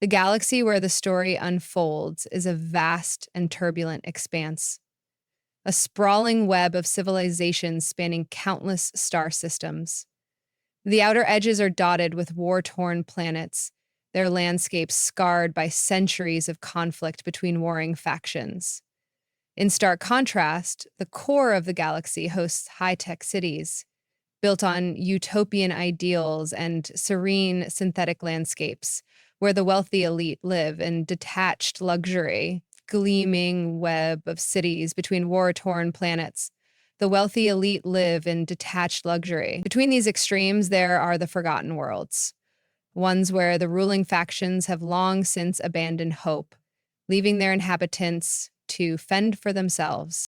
The galaxy where the story unfolds is a vast and turbulent expanse, a sprawling web of civilizations spanning countless star systems. The outer edges are dotted with war-torn planets, their landscapes scarred by centuries of conflict between warring factions. In stark contrast, the core of the galaxy hosts high-tech cities, built on utopian ideals and serene synthetic landscapes, where the wealthy elite live in detached luxury, gleaming web of cities between war-torn planets. The wealthy elite live in detached luxury. Between these extremes, there are the Forgotten Worlds, ones where the ruling factions have long since abandoned hope, leaving their inhabitants to fend for themselves.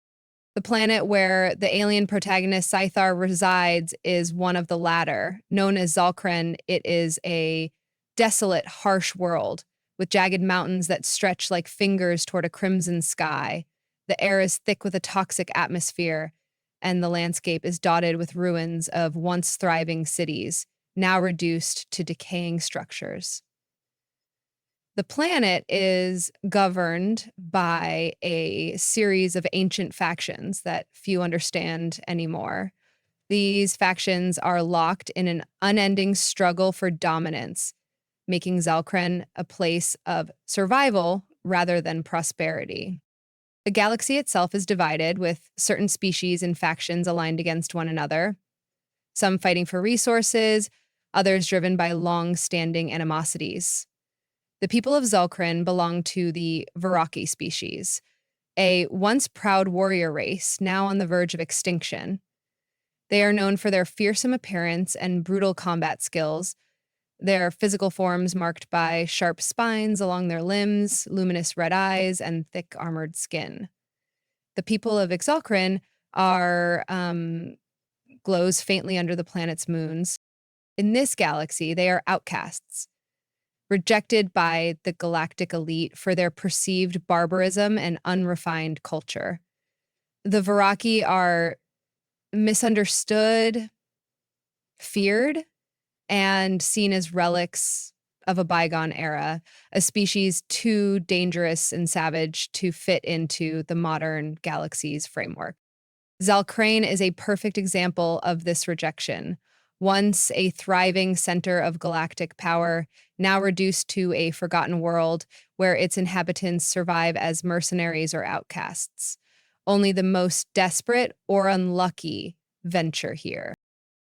The planet where the alien protagonist Scythar resides is one of the latter. Known as Zalkren, it is a desolate, harsh world with jagged mountains that stretch like fingers toward a crimson sky. The air is thick with a toxic atmosphere, and the landscape is dotted with ruins of once thriving cities, now reduced to decaying structures. The planet is governed by a series of ancient factions that few understand anymore. These factions are locked in an unending struggle for dominance, making Zalkren a place of survival rather than prosperity. The galaxy itself is divided, with certain species and factions aligned against one another, some fighting for resources, others driven by long-standing animosities. The people of Zalkren belong to the Viraki species, a once proud warrior race now on the verge of extinction. They are known for their fearsome appearance and brutal combat skills, their physical forms marked by sharp spines along their limbs, luminous red eyes, and thick armored skin. The people of Exalkrin are glows faintly under the planet's moons. In this galaxy, they are outcasts, rejected by the galactic elite for their perceived barbarism and unrefined culture. The Viraki are misunderstood, feared, and seen as relics of a bygone era, a species too dangerous and savage to fit into the modern galaxy's framework. Zalkrane is a perfect example of this rejection. Once a thriving center of galactic power, now reduced to a forgotten world where its inhabitants survive as mercenaries or outcasts. Only the most desperate or unlucky venture here.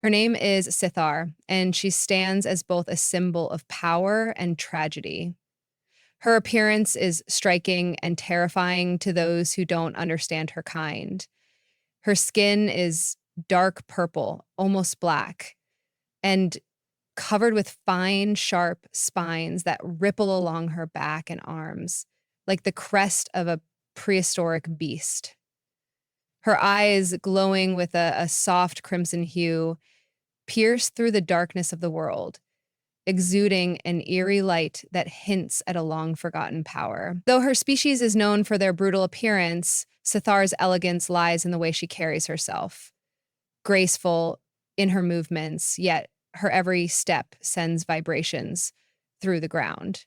Her name is Sithar, and she stands as both a symbol of power and tragedy. Her appearance is striking and terrifying to those who don't understand her kind. Her skin is dark purple, almost black, and covered with fine, sharp spines that ripple along her back and arms, like the crest of a prehistoric beast. Her eyes, glowing with a soft crimson hue, pierce through the darkness of the world, exuding an eerie light that hints at a long-forgotten power. Though her species is known for their brutal appearance, Sithar's elegance lies in the way she carries herself. Graceful in her movements, yet her every step sends vibrations through the ground,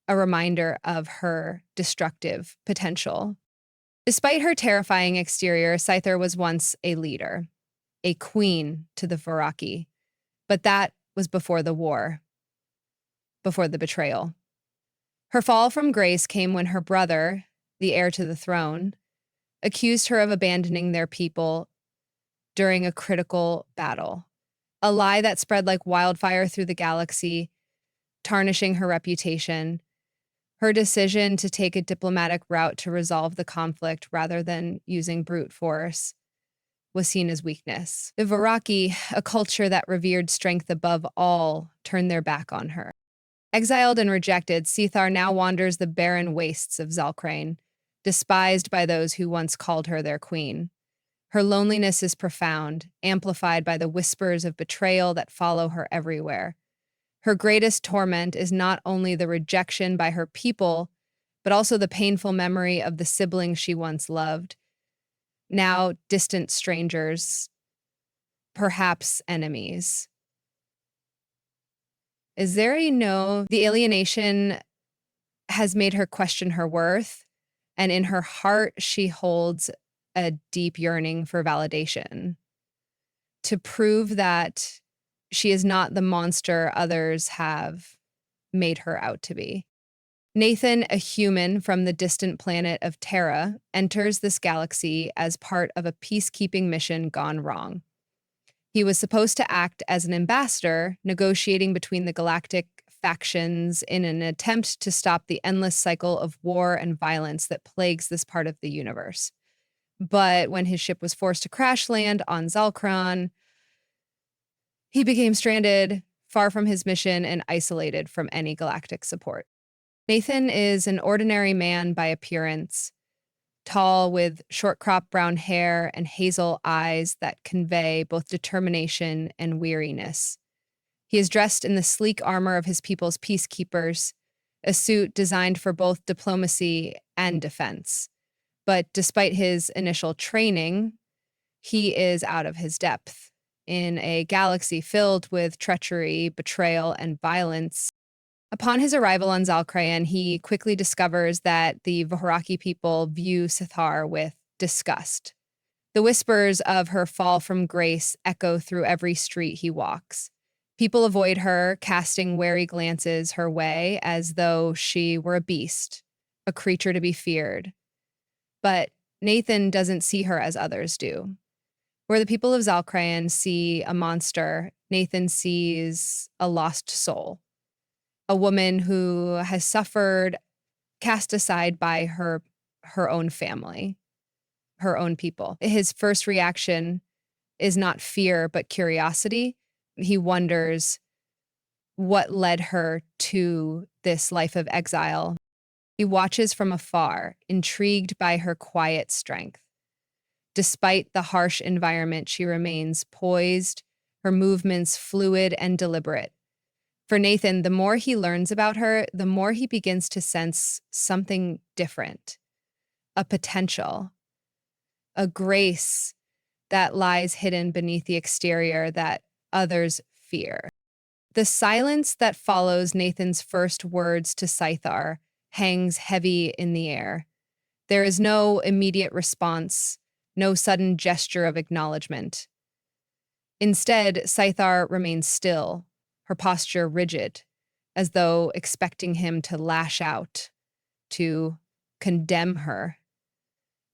a reminder of her destructive potential. Despite her terrifying exterior, Scyther was once a leader, a queen to the Viraki, but that was before the war, before the betrayal. Her fall from grace came when her brother, the heir to the throne, accused her of abandoning their people during a critical battle, a lie that spread like wildfire through the galaxy, tarnishing her reputation. Her decision to take a diplomatic route to resolve the conflict rather than using brute force was seen as weakness. The Viraki, a culture that revered strength above all, turned their back on her. Exiled and rejected, Sithar now wanders the barren wastes of Zalkrane, despised by those who once called her their queen. Her loneliness is profound, amplified by the whispers of betrayal that follow her everywhere. Her greatest torment is not only the rejection by her people, but also the painful memory of the siblings she once loved, now distant strangers, perhaps enemies. Is there the alienation has made her question her worth, and in her heart, she holds a deep yearning for validation to prove that she is not the monster others have made her out to be. Nathan, a human from the distant planet of Terra, enters this galaxy as part of a peacekeeping mission gone wrong. He was supposed to act as an ambassador, negotiating between the galactic factions in an attempt to stop the endless cycle of war and violence that plagues this part of the universe. But when his ship was forced to crash land on Zalkron, he became stranded, far from his mission and isolated from any galactic support. Nathan is an ordinary man by appearance, tall with short cropped brown hair and hazel eyes that convey both determination and weariness. He is dressed in the sleek armor of his people's peacekeepers, a suit designed for both diplomacy and defense. But despite his initial training, he is out of his depth. In a galaxy filled with treachery, betrayal, and violence, upon his arrival on Zalkrayan, he quickly discovers that the Vaharaki people view Sithar with disgust. The whispers of her fall from grace echo through every street he walks. People avoid her, casting wary glances her way as though she were a beast, a creature to be feared. But Nathan doesn't see her as others do. Where the people of Zalkrayan see a monster, Nathan sees a lost soul. A woman who has suffered, cast aside by her own family, her own people. His first reaction is not fear, but curiosity. He wonders what led her to this life of exile. He watches from afar, intrigued by her quiet strength. Despite the harsh environment, she remains poised, her movements fluid and deliberate. For Nathan, the more he learns about her, the more he begins to sense something different, a potential, a grace that lies hidden beneath the exterior that others fear. The silence that follows Nathan's first words to Scythar hangs heavy in the air. There is no immediate response, no sudden gesture of acknowledgement. Instead, Scythar remains still, her posture rigid, as though expecting him to lash out, to condemn her.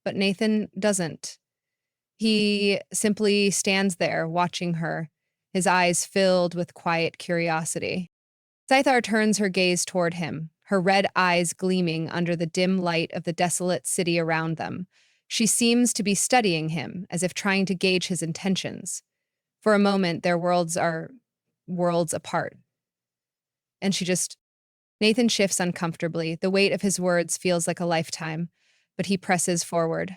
But Nathan doesn't. He simply stands there, watching her, his eyes filled with quiet curiosity. Scythar turns her gaze toward him, her red eyes gleaming under the dim light of the desolate city around them. She seems to be studying him, as if trying to gauge his intentions. For a moment, their worlds are worlds apart. And Nathan shifts uncomfortably. The weight of his words feels like a lifetime, but he presses forward.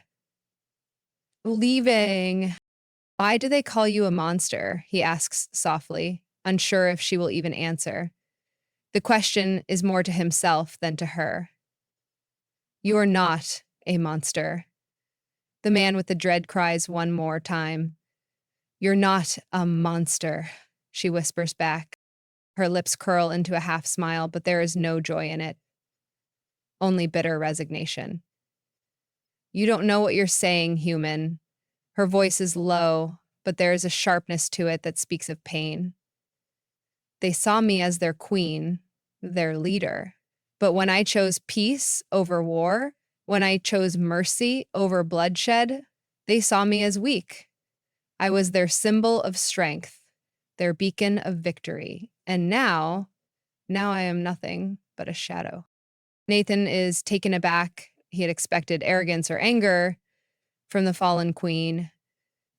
Leaving. Why do they call you a monster? He asks softly, unsure if she will even answer. The question is more to himself than to her. You're not a monster. The man with the dread cries one more time. You're not a monster, she whispers back. Her lips curl into a half smile, but there is no joy in it. Only bitter resignation. You don't know what you're saying, human. Her voice is low, but there is a sharpness to it that speaks of pain. They saw me as their queen, their leader. But when I chose peace over war, when I chose mercy over bloodshed, they saw me as weak. I was their symbol of strength, their beacon of victory. And now I am nothing but a shadow. Nathan is taken aback. He had expected arrogance or anger from the fallen queen,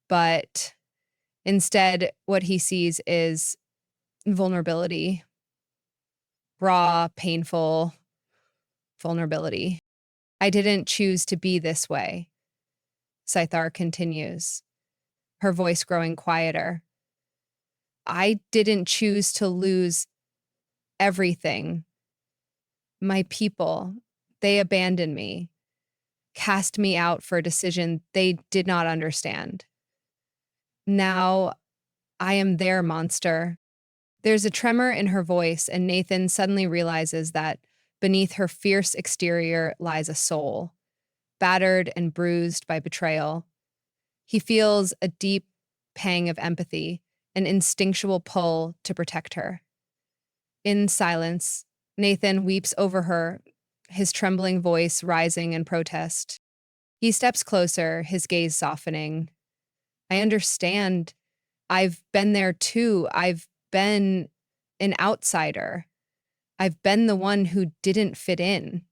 but instead, what he sees is vulnerability, raw, painful vulnerability. I didn't choose to be this way, Scythar continues, her voice growing quieter. I didn't choose to lose everything. My people, they abandoned me, cast me out for a decision they did not understand. Now I am their monster. There's a tremor in her voice, and Nathan suddenly realizes that Beneath her fierce exterior lies a soul, battered and bruised by betrayal. He feels a deep pang of empathy, an instinctual pull to protect her. In silence, Nathan weeps over her, his trembling voice rising in protest. He steps closer, his gaze softening. I understand. I've been there too. I've been an outsider. I've been the one who didn't fit in.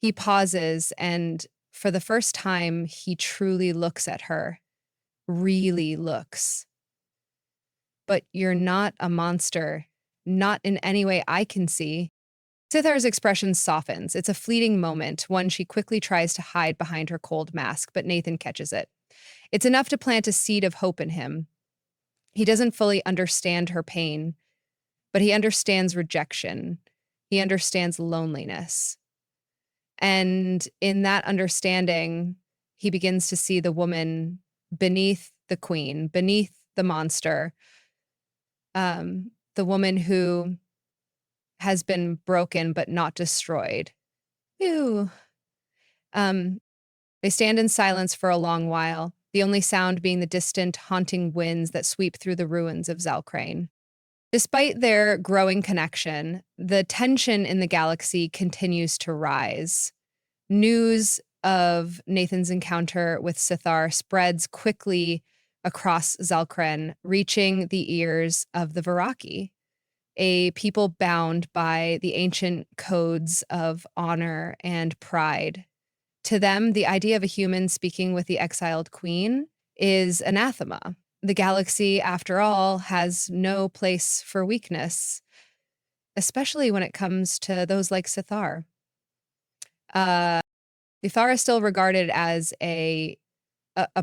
He pauses, and for the first time, he truly looks at her, really looks. But you're not a monster, not in any way I can see. Sithar's expression softens. It's a fleeting moment, one she quickly tries to hide behind her cold mask, but Nathan catches it. It's enough to plant a seed of hope in him. He doesn't fully understand her pain, but he understands rejection. He understands loneliness. And in that understanding, he begins to see the woman beneath the queen, beneath the monster, the woman who has been broken but not destroyed. Ew. They stand in silence for a long while, the only sound being the distant, haunting winds that sweep through the ruins of Zalcrane. Despite their growing connection, the tension in the galaxy continues to rise. News of Nathan's encounter with Sithar spreads quickly across Zalcren, reaching the ears of the Viraki, a people bound by the ancient codes of honor and pride. To them, the idea of a human speaking with the exiled queen is anathema. The galaxy, after all, has no place for weakness, especially when it comes to those like Sithar. Sithar is still regarded as a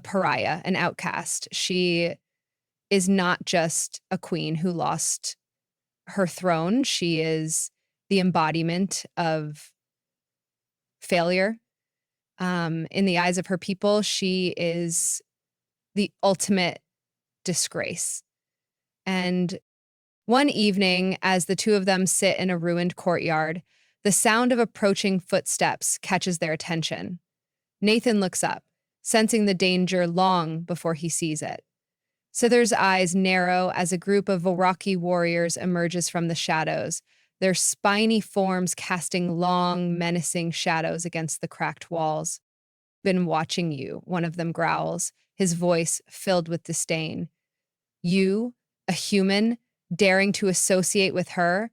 pariah, an outcast. She is not just a queen who lost her throne. She is the embodiment of failure. In the eyes of her people, she is the ultimate disgrace. And one evening, as the two of them sit in a ruined courtyard, the sound of approaching footsteps catches their attention. Nathan looks up, sensing the danger long before he sees it. Sithar's eyes narrow as a group of Viraki warriors emerges from the shadows, their spiny forms casting long, menacing shadows against the cracked walls. "Been watching you," one of them growls, his voice filled with disdain. "You, a human, daring to associate with her?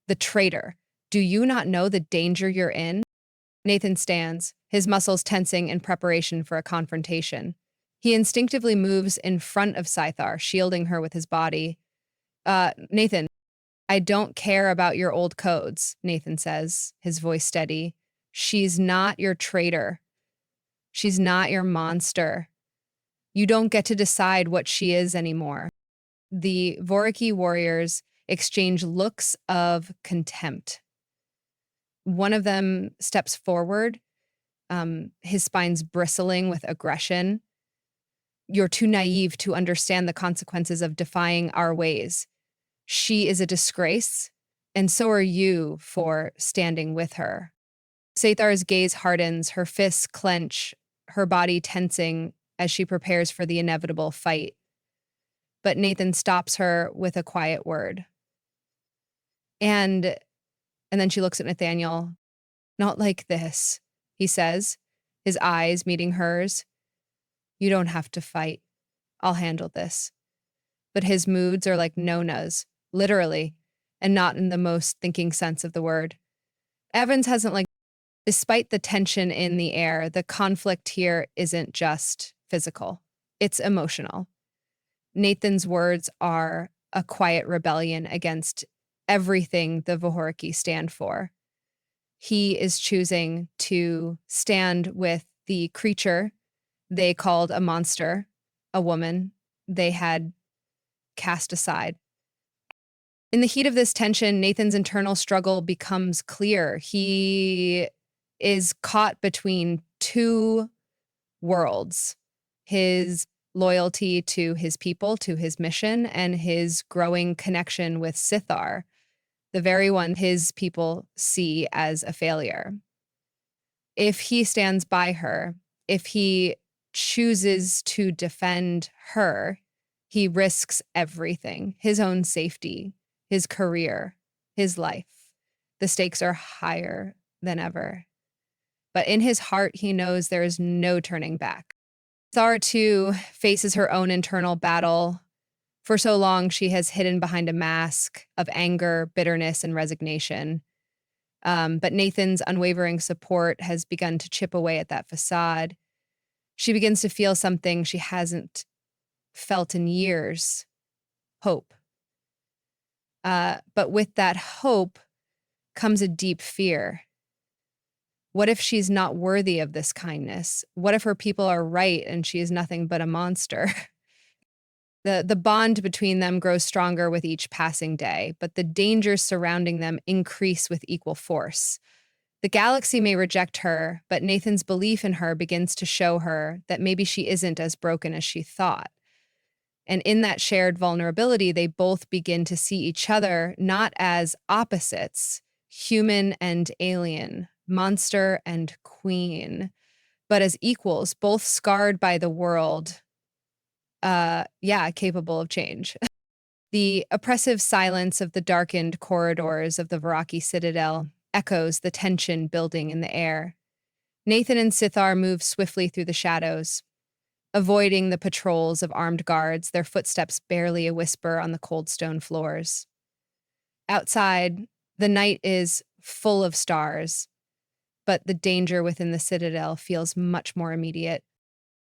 The traitor. Do you not know the danger you're in?" Nathan stands, his muscles tensing in preparation for a confrontation. He instinctively moves in front of Sithar, shielding her with his body. Nathan, I don't care about your old codes," Nathan says, his voice steady. "She's not your traitor. She's not your monster. You don't get to decide what she is anymore." The Voraki warriors exchange looks of contempt. One of them steps forward, his spine's bristling with aggression. "You're too naive to understand the consequences of defying our ways. She is a disgrace, and so are you for standing with her." Sethar's gaze hardens, her fists clench, her body tensing as she prepares for the inevitable fight. But Nathan stops her with a quiet word. And then she looks at Nathaniel. "Not like this," he says, his eyes meeting hers. "You don't have to fight. I'll handle this." But his moods are like Nona's, literally, and not in the most thinking sense of the word. Evans hasn't despite the tension in the air, the conflict here isn't just physical, it's emotional. Nathan's words are a quiet rebellion against everything the Vohoriki stand for. He is choosing to stand with the creature they called a monster, a woman they had cast aside. In the heat of this tension, Nathan's internal struggle becomes clear. He is caught between two worlds: his loyalty to his people, to his mission, and his growing connection with Sithar. the very one his people see as a failure. If he stands by her, if he chooses to defend her, he risks everything, his own safety, his career, his life. The stakes are higher than ever. But in his heart, he knows there is no turning back. Thar, too, faces her own internal battle. For so long, she has hidden behind a mask of anger, bitterness, and resignation. But Nathan's unwavering support has begun to chip away at that facade. She begins to feel something she hasn't felt in years: hope. But with that hope comes a deep fear. What if she's not worthy of this kindness? What if her people are right and she is nothing but a monster? The bond between them grows stronger with each passing day, but the dangers surrounding them increase with equal force. The galaxy may reject her, but Nathan's belief in her begins to show her that maybe she isn't as broken as she thought. And in that shared vulnerability, they both begin to see each other not as opposites, human and alien, monster and queen, but as equals, both scarred by the world, capable of change. The oppressive silence of the darkened corridors of the Varaki Citadel echoes the tension building in the air. Nathan and Sithar move swiftly through the shadows, avoiding the patrols of armed guards, their footsteps barely a whisper on the cold stone floors. Outside, the night is full of stars, but the danger within the Citadel feels much more immediate.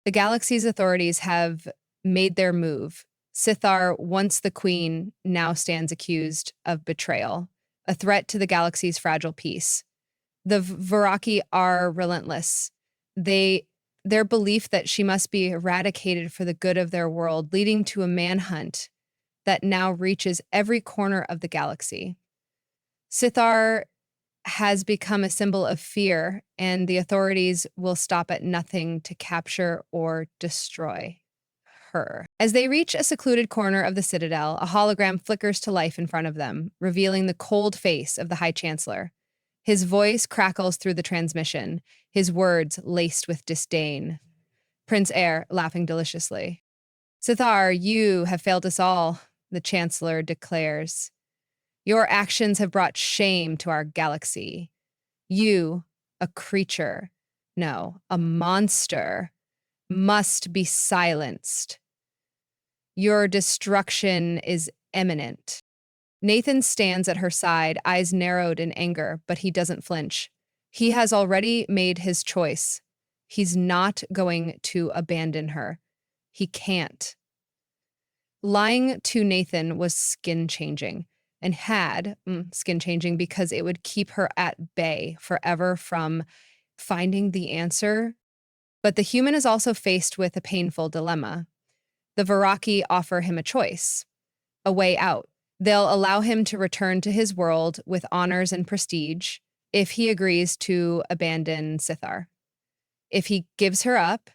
The galaxy's authorities have made their move. Sithar, once the queen, now stands accused of betrayal, a threat to the galaxy's fragile peace. The Varaki are relentless. Their belief that she must be eradicated for the good of their world, leading to a manhunt that now reaches every corner of the galaxy. Sithar has become a symbol of fear, and the authorities will stop at nothing to capture or destroy her. As they reach a secluded corner of the Citadel, a hologram flickers to life in front of them, revealing the cold face of the High Chancellor. His voice crackles through the transmission, his words laced with disdain. Prince Air, laughing deliciously. Sithar, you have failed us all, the Chancellor declares. Your actions have brought shame to our galaxy. You, a creature, no, a monster, must be silenced. Your destruction is imminent. Nathan stands at her side, eyes narrowed in anger, but he doesn't flinch. He has already made his choice. He's not going to abandon her. He can't. Lying to Nathan was skin-changing, and had skin-changing because it would keep her at bay forever from finding the answer. But the human is also faced with a painful dilemma. The Varaki offer him a choice, a way out. They'll allow him to return to his world with honors and prestige if he agrees to abandon Sithar. If he gives her up,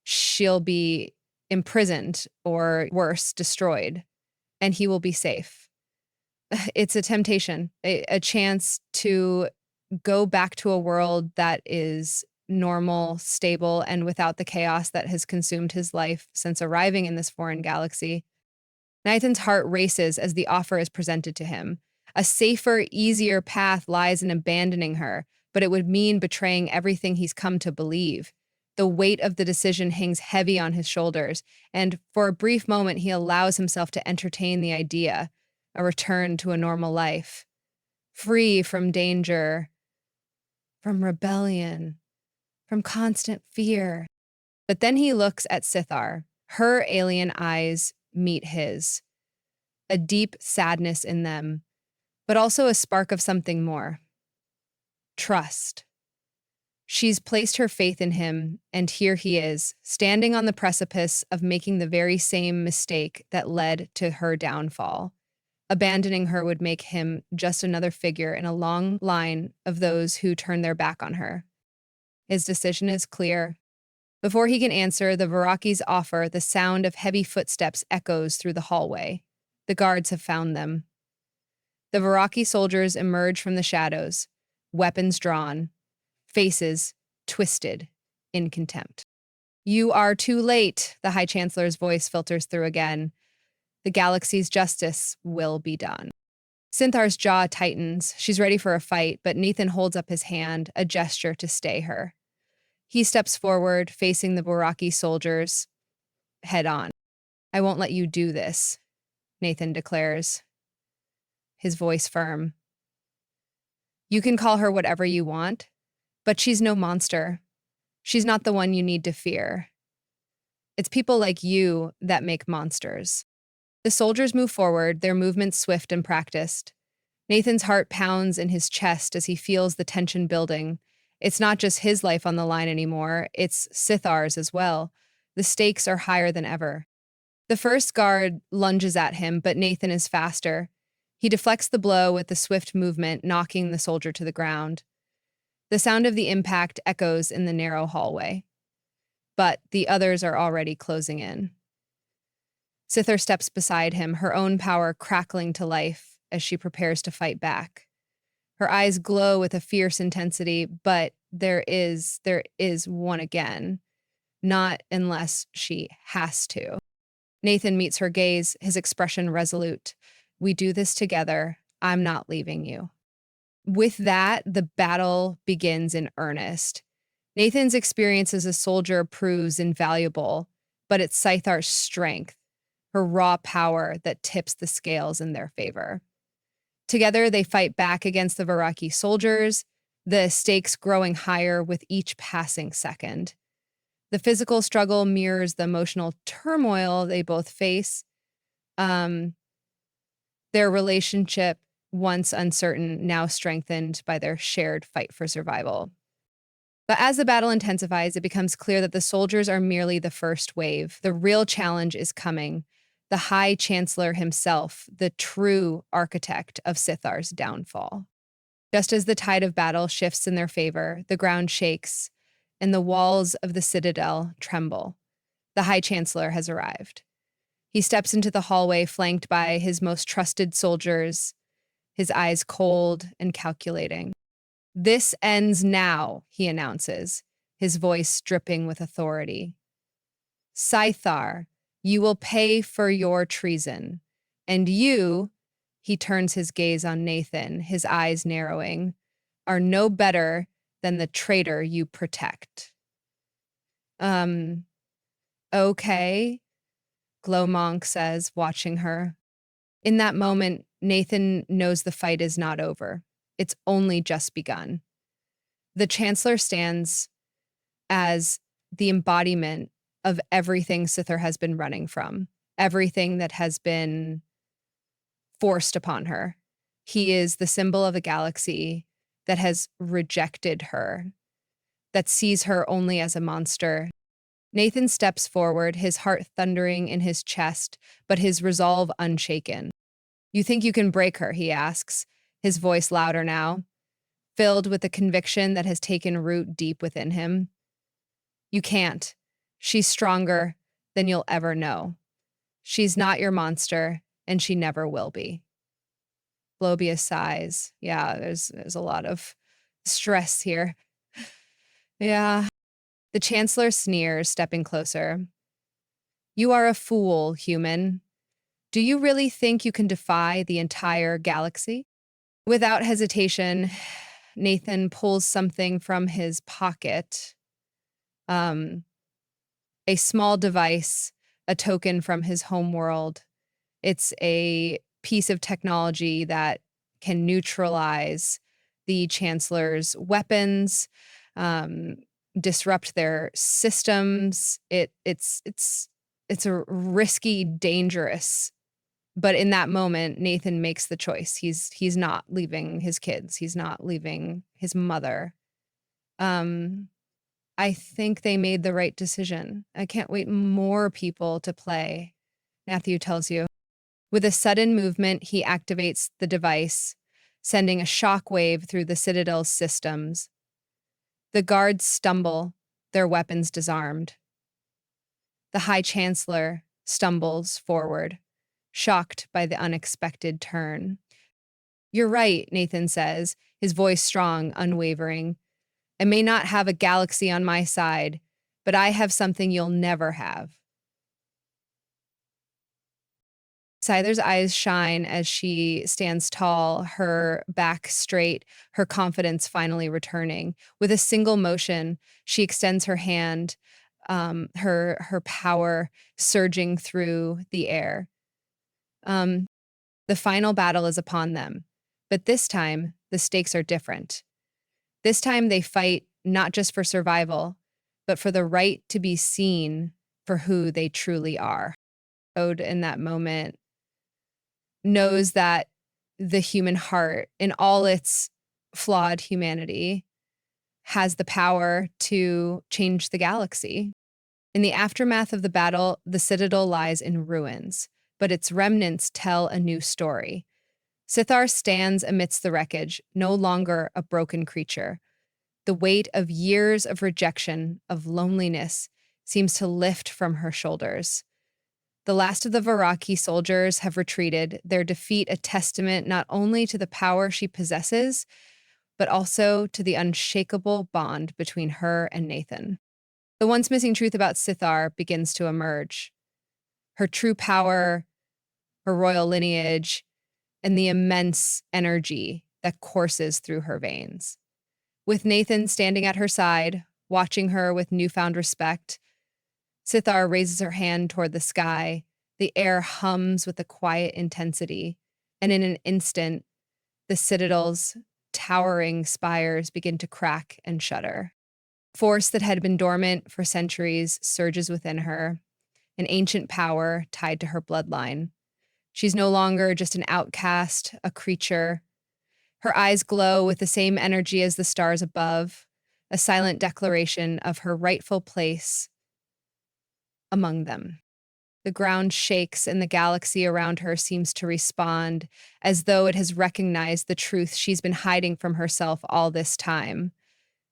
she'll be imprisoned or worse, destroyed, and he will be safe. It's a temptation, a chance to go back to a world that is normal, stable, and without the chaos that has consumed his life since arriving in this foreign galaxy. Nathan's heart races as the offer is presented to him. A safer, easier path lies in abandoning her, but it would mean betraying everything he's come to believe. The weight of the decision hangs heavy on his shoulders, and for a brief moment he allows himself to entertain the idea, a return to a normal life, free from danger, from rebellion, from constant fear. But then he looks at Sithar. Her alien eyes meet his, a deep sadness in them, but also a spark of something more. Trust. She's placed her faith in him, and here he is, standing on the precipice of making the very same mistake that led to her downfall. Abandoning her would make him just another figure in a long line of those who turn their back on her. His decision is clear. Before he can answer, the Varaki's offer, the sound of heavy footsteps echoes through the hallway. The guards have found them. The Varaki soldiers emerge from the shadows, weapons drawn, faces twisted in contempt. You are too late, the High Chancellor's voice filters through again. The galaxy's justice will be done. Cinthar's jaw tightens. She's ready for a fight, but Nathan holds up his hand, a gesture to stay her. He steps forward, facing the Varaki soldiers head on. I won't let you do this, Nathan declares, his voice firm. You can call her whatever you want, but she's no monster. She's not the one you need to fear. It's people like you that make monsters. The soldiers move forward, their movements swift and practiced. Nathan's heart pounds in his chest as he feels the tension building. It's not just his life on the line anymore, it's Cinthar's as well. The stakes are higher than ever. The first guard lunges at him, but Nathan is faster. He deflects the blow with a swift movement, knocking the soldier to the ground. The sound of the impact echoes in the narrow hallway. But the others are already closing in. Cinthar steps beside him, her own power crackling to life as she prepares to fight back. Her eyes glow with a fierce intensity, but there is one again. Not unless she has to. Nathan meets her gaze, his expression resolute. We do this together. I'm not leaving you. With that, the battle begins in earnest. Nathan's experience as a soldier proves invaluable, but it's Cinthar's strength, her raw power, that tips the scales in their favor. Together, they fight back against the Varaki soldiers, the stakes growing higher with each passing second. The physical struggle mirrors the emotional turmoil they both face. Their relationship, once uncertain, now strengthened by their shared fight for survival. But as the battle intensifies, it becomes clear that the soldiers are merely the first wave. The real challenge is coming. The High Chancellor himself, the true architect of Cinthar's downfall. Just as the tide of battle shifts in their favor, the ground shakes, and the walls of the citadel tremble. The High Chancellor has arrived. He steps into the hallway flanked by his most trusted soldiers, his eyes cold and calculating. This ends now, he announces, his voice dripping with authority. Cinthaar, you will pay for your treason. And you, he turns his gaze on Nathan, his eyes narrowing, are no better than the traitor you protect. Okay, Glowmonk says, watching her. In that moment, Nathan knows the fight is not over. It's only just begun. The Chancellor stands as the embodiment of everything Cinthaar has been running from, everything that has been forced upon her. He is the symbol of a galaxy that has rejected her, that sees her only as a monster. Nathan steps forward, his heart thundering in his chest, but his resolve unshaken. You think you can break her, he asks, his voice louder now, filled with the conviction that has taken root deep within him. You can't. She's stronger than you'll ever know. She's not your monster, and she never will be. Globius sighs. Yeah, there's a lot of stress here. Yeah. The Chancellor sneers, stepping closer. You are a fool, human. Do you really think you can defy the entire galaxy? Without hesitation, Nathan pulls something from his pocket. A small device, a token from his homeworld. It's a piece of technology that can neutralize the Chancellor's weapons, disrupt their systems. It's a risky, dangerous. But in that moment, Nathan makes the choice. He's not leaving his kids. He's not leaving his mother. I think they made the right decision. I can't wait more people to play, Matthew tells you. With a sudden movement, he activates the device, sending a shockwave through the Citadel's systems. The guards stumble, their weapons disarmed. The High Chancellor stumbles forward, shocked by the unexpected turn. You're right, Nathan says, his voice strong, unwavering. I may not have a galaxy on my side, but I have something you'll never have. Scyther's eyes shine as she stands tall, her back straight, her confidence finally returning. With a single motion, she extends her hand, her power surging through the air. Um, the final battle is upon them, but this time the stakes are different. This time they fight not just for survival, but for the right to be seen for who they truly are. Ode in that moment knows that the human heart, in all its flawed humanity, has the power to change the galaxy. In the aftermath of the battle, the citadel lies in ruins, but its remnants tell a new story. Sithar stands amidst the wreckage, no longer a broken creature. The weight of years of rejection, of loneliness, seems to lift from her shoulders. The last of the Varaki soldiers have retreated, their defeat a testament not only to the power she possesses, but also to the unshakable bond between her and Nathan. The once missing truth about Sithar begins to emerge. Her true power, her royal lineage, and the immense energy that courses through her veins. With Nathan standing at her side, watching her with newfound respect, Sithar raises her hand toward the sky. The air hums with a quiet intensity, and in an instant, the citadel's towering spires begin to crack and shudder. Force that had been dormant for centuries surges within her, an ancient power tied to her bloodline. She's no longer just an outcast, a creature. Her eyes glow with the same energy as the stars above, a silent declaration of her rightful place among them. The ground shakes and the galaxy around her seems to respond as though it has recognized the truth she's been hiding from herself all this time.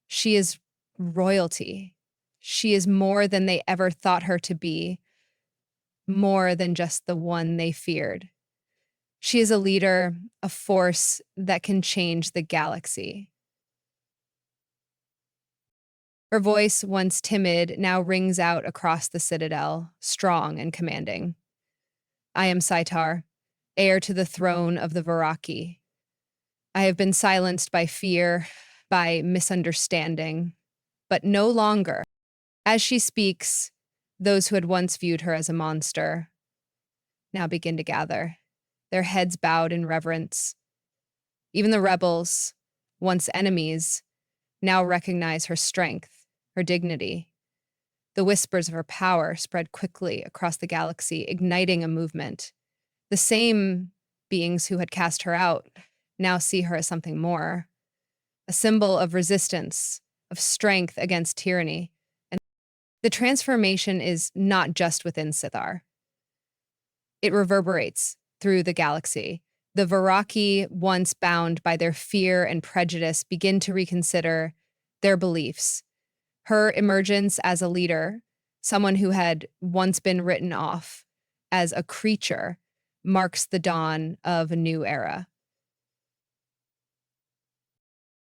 She is royalty. She is more than they ever thought her to be, more than just the one they feared. She is a leader, a force that can change the galaxy. Her voice, once timid, now rings out across the citadel, strong and commanding. I am Saitar, heir to the throne of the Varaki. I have been silenced by fear, by misunderstanding, but no longer. As she speaks, those who had once viewed her as a monster now begin to gather, their heads bowed in reverence. Even the rebels, once enemies, now recognize her strength, her dignity. The whispers of her power spread quickly across the galaxy, igniting a movement. The same beings who had cast her out now see her as something more, a symbol of resistance, of strength against tyranny. And the transformation is not just within Sithar. It reverberates through the galaxy. The Varaki, once bound by their fear and prejudice, begin to reconsider their beliefs. Her emergence as a leader, someone who had once been written off as a creature, marks the dawn of a new era.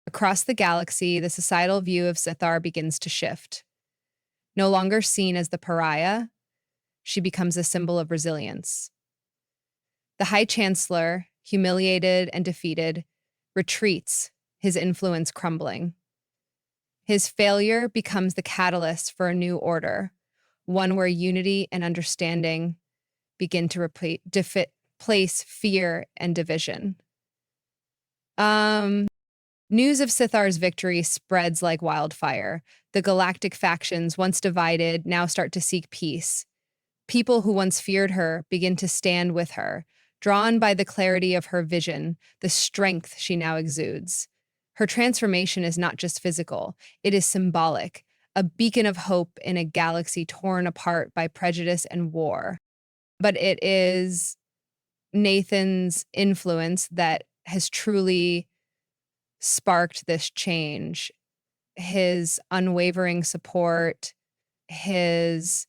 Across the galaxy, the societal view of Sithar begins to shift. No longer seen as the pariah, she becomes a symbol of resilience. The High Chancellor, humiliated and defeated, retreats, his influence crumbling. His failure becomes the catalyst for a new order, one where unity and understanding begin to replace fear and division. News of Sithar's victory spreads like wildfire. The galactic factions, once divided, now start to seek peace. People who once feared her begin to stand with her, drawn by the clarity of her vision, the strength she now exudes. Her transformation is not just physical, it is symbolic, a beacon of hope in a galaxy torn apart by prejudice and war. But it is Nathan's influence that has truly sparked this change. His unwavering support, his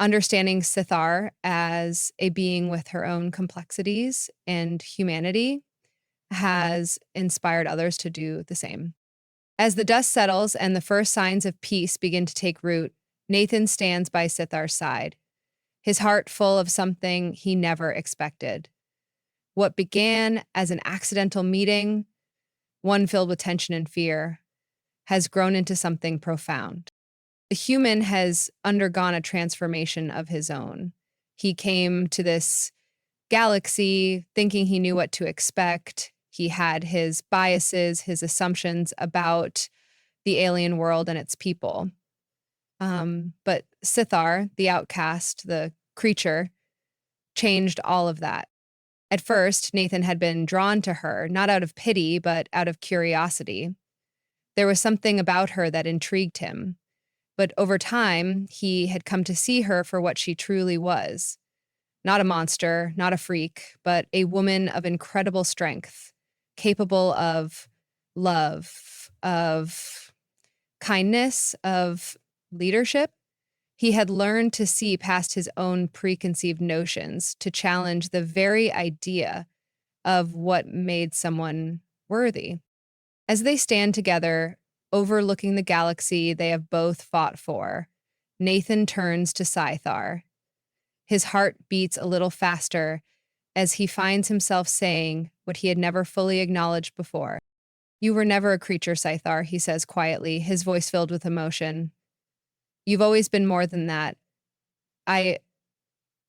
Understanding Sithar as a being with her own complexities and humanity has inspired others to do the same. As the dust settles and the first signs of peace begin to take root, Nathan stands by Sithar's side, his heart full of something he never expected. What began as an accidental meeting, one filled with tension and fear, has grown into something profound. The human has undergone a transformation of his own. He came to this galaxy thinking he knew what to expect. He had his biases, his assumptions about the alien world and its people. But Sithar, the outcast, the creature, changed all of that. At first, Nathan had been drawn to her, not out of pity, but out of curiosity. There was something about her that intrigued him. But over time, he had come to see her for what she truly was. Not a monster, not a freak, but a woman of incredible strength, capable of love, of kindness, of leadership. He had learned to see past his own preconceived notions, to challenge the very idea of what made someone worthy. As they stand together, overlooking the galaxy they have both fought for, Nathan turns to Sithar. His heart beats a little faster as he finds himself saying what he had never fully acknowledged before. "You were never a creature, Sithar," he says quietly, his voice filled with emotion. "You've always been more than that. I—"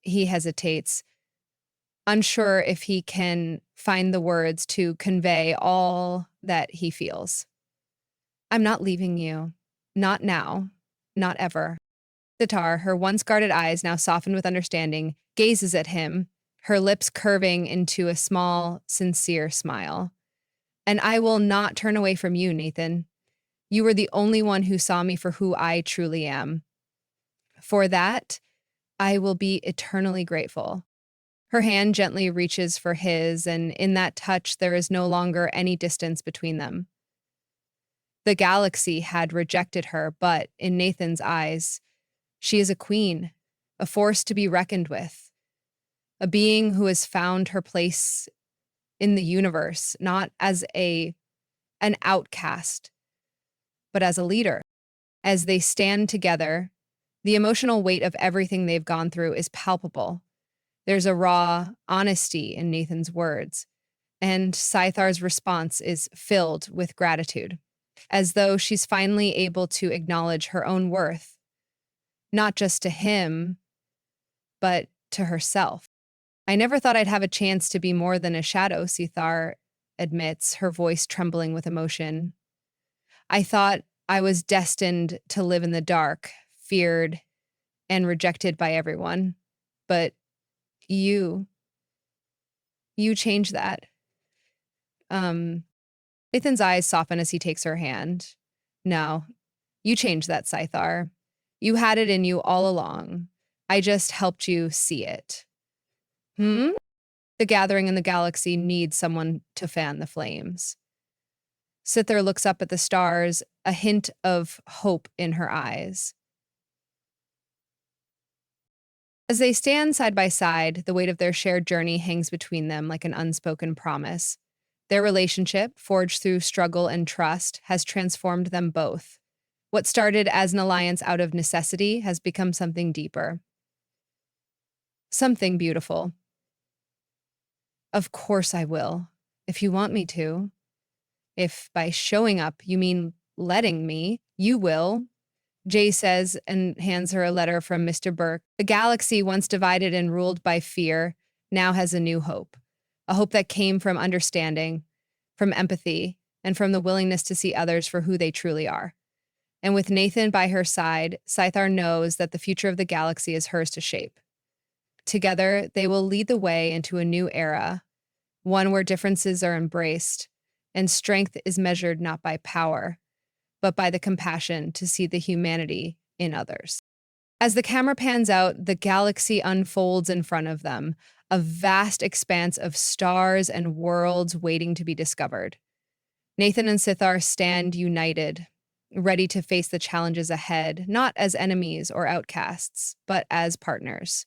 He hesitates, unsure if he can find the words to convey all that he feels. "I'm not leaving you. Not now. Not ever." Sithar, her once guarded eyes now softened with understanding, gazes at him, her lips curving into a small, sincere smile. "And I will not turn away from you, Nathan. You were the only one who saw me for who I truly am. For that, I will be eternally grateful." Her hand gently reaches for his, and in that touch, there is no longer any distance between them. The galaxy had rejected her, but in Nathan's eyes, she is a queen, a force to be reckoned with, a being who has found her place in the universe, not as an outcast, but as a leader. As they stand together, the emotional weight of everything they've gone through is palpable. There's a raw honesty in Nathan's words, and Sithar's response is filled with gratitude, as though she's finally able to acknowledge her own worth, not just to him, but to herself. "I never thought I'd have a chance to be more than a shadow," Sithar admits, her voice trembling with emotion. "I thought I was destined to live in the dark, feared and rejected by everyone. But you changed that." Um, Nathan's eyes soften as he takes her hand. "No, you changed that, Sithar. You had it in you all along. I just helped you see it." "Hmm?" The gathering in the galaxy needs someone to fan the flames. Sithar looks up at the stars, a hint of hope in her eyes. As they stand side by side, the weight of their shared journey hangs between them like an unspoken promise. Their relationship, forged through struggle and trust, has transformed them both. What started as an alliance out of necessity has become something deeper. Something beautiful. "Of course I will, if you want me to. If by showing up you mean letting me, you will," Jay says and hands her a letter from Mr. Burke. The galaxy, once divided and ruled by fear, now has a new hope. A hope that came from understanding, from empathy, and from the willingness to see others for who they truly are. And with Nathan by her side, Sithar knows that the future of the galaxy is hers to shape. Together, they will lead the way into a new era, one where differences are embraced, and strength is measured not by power, but by the compassion to see the humanity in others. As the camera pans out, the galaxy unfolds in front of them, a vast expanse of stars and worlds waiting to be discovered. Nathan and Sithar stand united, ready to face the challenges ahead, not as enemies or outcasts, but as partners.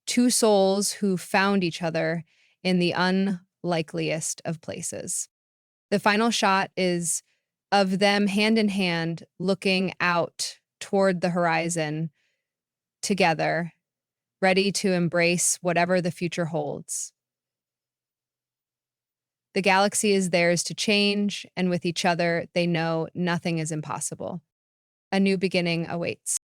Two souls who found each other in the unlikeliest of places. The final shot is of them hand in hand, looking out toward the horizon together, ready to embrace whatever the future holds. The galaxy is theirs to change, and with each other, they know nothing is impossible. A new beginning awaits.